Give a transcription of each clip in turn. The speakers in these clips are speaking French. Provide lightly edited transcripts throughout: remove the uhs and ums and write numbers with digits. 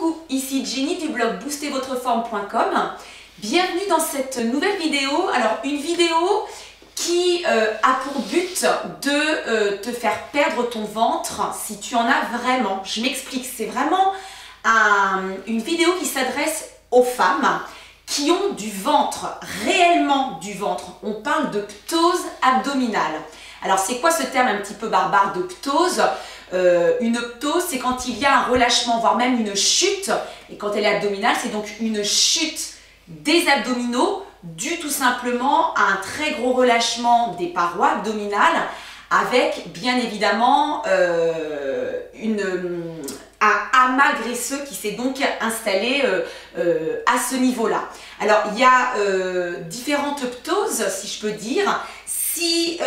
Coucou, ici Jenny du blog boostervotreforme.com. Bienvenue dans cette nouvelle vidéo. Alors une vidéo qui a pour but de te faire perdre ton ventre si tu en as vraiment. Je m'explique, c'est vraiment une vidéo qui s'adresse aux femmes qui ont du ventre, réellement du ventre. On parle de ptose abdominale. Alors c'est quoi ce terme un petit peu barbare de ptose? Une ptose, c'est quand il y a un relâchement, voire même une chute. Et quand elle est abdominale, c'est donc une chute des abdominaux due tout simplement à un très gros relâchement des parois abdominales avec bien évidemment un amas graisseux qui s'est donc installé à ce niveau-là. Alors il y a différentes ptoses, si je peux dire. Si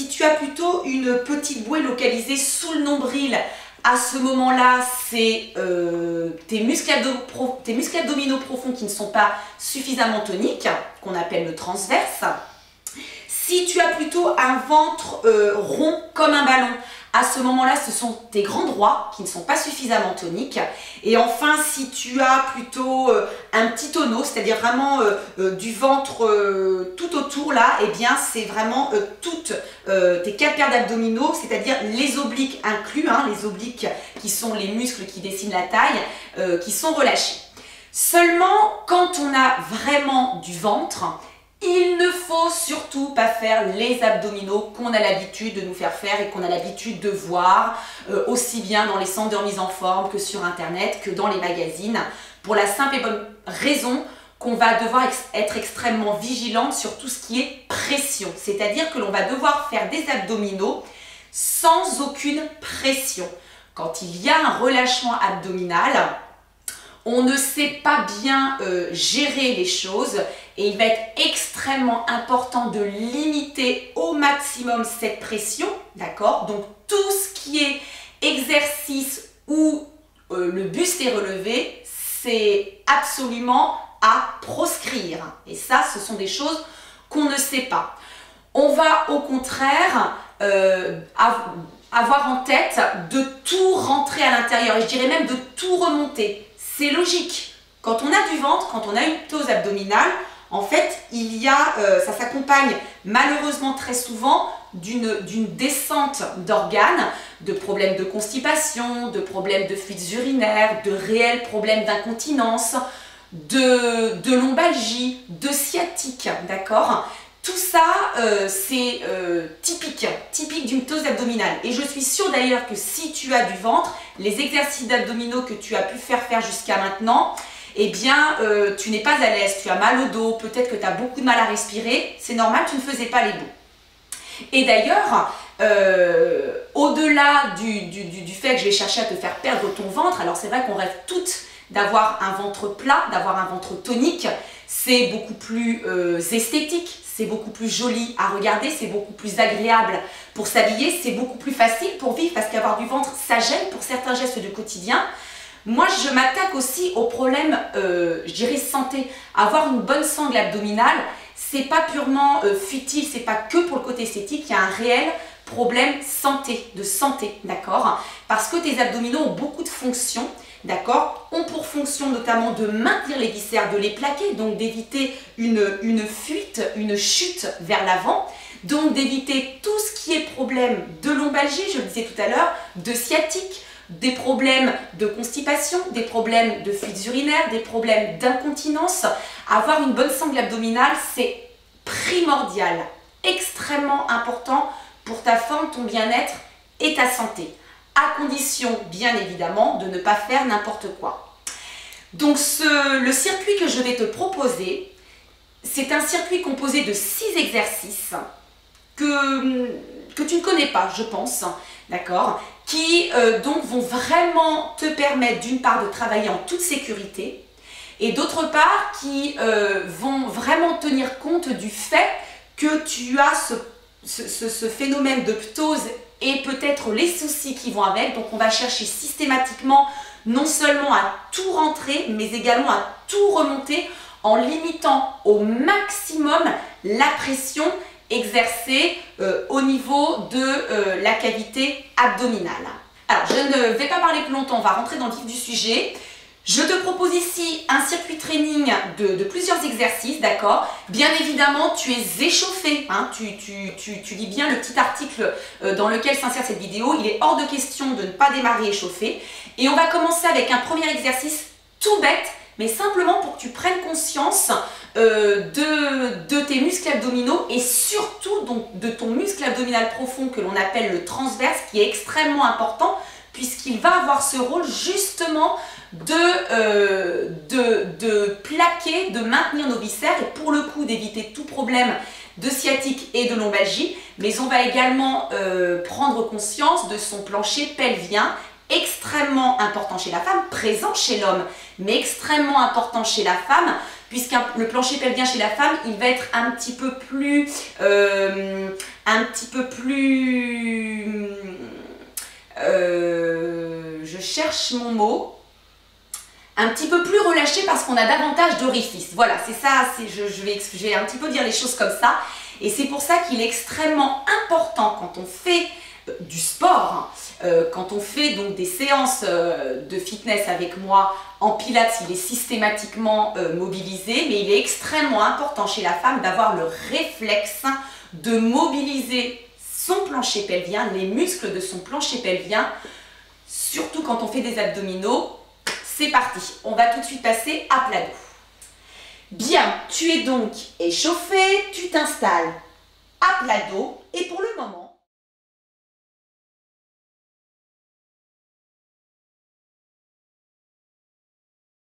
tu as plutôt une petite bouée localisée sous le nombril, à ce moment-là, c'est tes muscles abdominaux profonds qui ne sont pas suffisamment toniques, qu'on appelle le transverse. Si tu as plutôt un ventre rond comme un ballon, à ce moment-là, ce sont tes grands droits qui ne sont pas suffisamment toniques. Et enfin, si tu as plutôt un petit tonneau, c'est-à-dire vraiment du ventre tout autour là, eh bien c'est vraiment toutes tes 4 paires d'abdominaux, c'est-à-dire les obliques inclus, hein, les obliques qui sont les muscles qui dessinent la taille, qui sont relâchés. Seulement, quand on a vraiment du ventre, il ne faut surtout pas faire les abdominaux qu'on a l'habitude de nous faire faire et qu'on a l'habitude de voir aussi bien dans les centres de remise en forme que sur internet, que dans les magazines, pour la simple et bonne raison qu'on va devoir être extrêmement vigilante sur tout ce qui est pression. C'est-à-dire que l'on va devoir faire des abdominaux sans aucune pression. Quand il y a un relâchement abdominal, on ne sait pas bien gérer les choses et il va être extrêmement important de limiter au maximum cette pression, d'accord? Donc tout ce qui est exercice où le buste est relevé, c'est absolument à proscrire. Et ça, ce sont des choses qu'on ne sait pas. On va au contraire avoir en tête de tout rentrer à l'intérieur et je dirais même de tout remonter. C'est logique. Quand on a du ventre, quand on a une ptose abdominale, en fait, ça s'accompagne malheureusement très souvent d'une descente d'organes, de problèmes de constipation, de problèmes de fuites urinaires, de réels problèmes d'incontinence, de lombalgie, de sciatique, d'accord? Tout ça, c'est typique d'une ptose abdominale. Et je suis sûre d'ailleurs que si tu as du ventre, les exercices d'abdominaux que tu as pu faire jusqu'à maintenant, eh bien, tu n'es pas à l'aise, tu as mal au dos, peut-être que tu as beaucoup de mal à respirer, c'est normal, tu ne faisais pas les bons. Et d'ailleurs, au-delà du fait que je vais chercher à te faire perdre ton ventre, alors c'est vrai qu'on rêve toutes d'avoir un ventre plat, d'avoir un ventre tonique, c'est beaucoup plus esthétique. C'est beaucoup plus joli à regarder, c'est beaucoup plus agréable pour s'habiller, c'est beaucoup plus facile pour vivre parce qu'avoir du ventre, ça gêne pour certains gestes du quotidien. Moi, je m'attaque aussi aux problèmes, je dirais, santé. Avoir une bonne sangle abdominale, c'est pas purement futile, c'est pas que pour le côté esthétique, il y a un réel problème de santé, d'accord? Parce que tes abdominaux ont beaucoup de fonctions. D'accord, ont pour fonction notamment de maintenir les viscères, de les plaquer, donc d'éviter une fuite, une chute vers l'avant, donc d'éviter tout ce qui est problème de lombalgie, je le disais tout à l'heure, de sciatique, des problèmes de constipation, des problèmes de fuites urinaires, des problèmes d'incontinence. Avoir une bonne sangle abdominale, c'est primordial, extrêmement important pour ta forme, ton bien-être et ta santé. À condition, bien évidemment, de ne pas faire n'importe quoi. Donc, le circuit que je vais te proposer, c'est un circuit composé de 6 exercices que tu ne connais pas, je pense, d'accord, qui donc vont vraiment te permettre, d'une part, de travailler en toute sécurité et d'autre part, qui vont vraiment tenir compte du fait que tu as ce phénomène de ptose et peut-être les soucis qui vont avec. Donc on va chercher systématiquement non seulement à tout rentrer, mais également à tout remonter en limitant au maximum la pression exercée au niveau de la cavité abdominale. Alors je ne vais pas parler plus longtemps, on va rentrer dans le vif du sujet. Je te propose ici un circuit training de plusieurs exercices, d'accord? Bien évidemment, tu es échauffé, hein, tu lis bien le petit article dans lequel s'insère cette vidéo. Il est hors de question de ne pas démarrer échauffé. Et on va commencer avec un premier exercice tout bête, mais simplement pour que tu prennes conscience de tes muscles abdominaux et surtout donc, de ton muscle abdominal profond que l'on appelle le transverse, qui est extrêmement important puisqu'il va avoir ce rôle justement de plaquer, de maintenir nos viscères et pour le coup d'éviter tout problème de sciatique et de lombalgie. Mais on va également prendre conscience de son plancher pelvien, extrêmement important chez la femme, présent chez l'homme, mais extrêmement important chez la femme, puisque le plancher pelvien chez la femme, il va être un petit peu plus je cherche mon mot, un petit peu plus relâché parce qu'on a davantage d'orifices. Voilà, c'est ça, je vais un petit peu dire les choses comme ça. Et c'est pour ça qu'il est extrêmement important quand on fait du sport, quand on fait donc des séances de fitness avec moi en pilates, il est systématiquement mobilisé, mais il est extrêmement important chez la femme d'avoir le réflexe de mobiliser son plancher pelvien, les muscles de son plancher pelvien, surtout quand on fait des abdominaux. C'est parti, on va tout de suite passer à plat dos. Bien, tu es donc échauffé, tu t'installes à plat dos et pour le moment,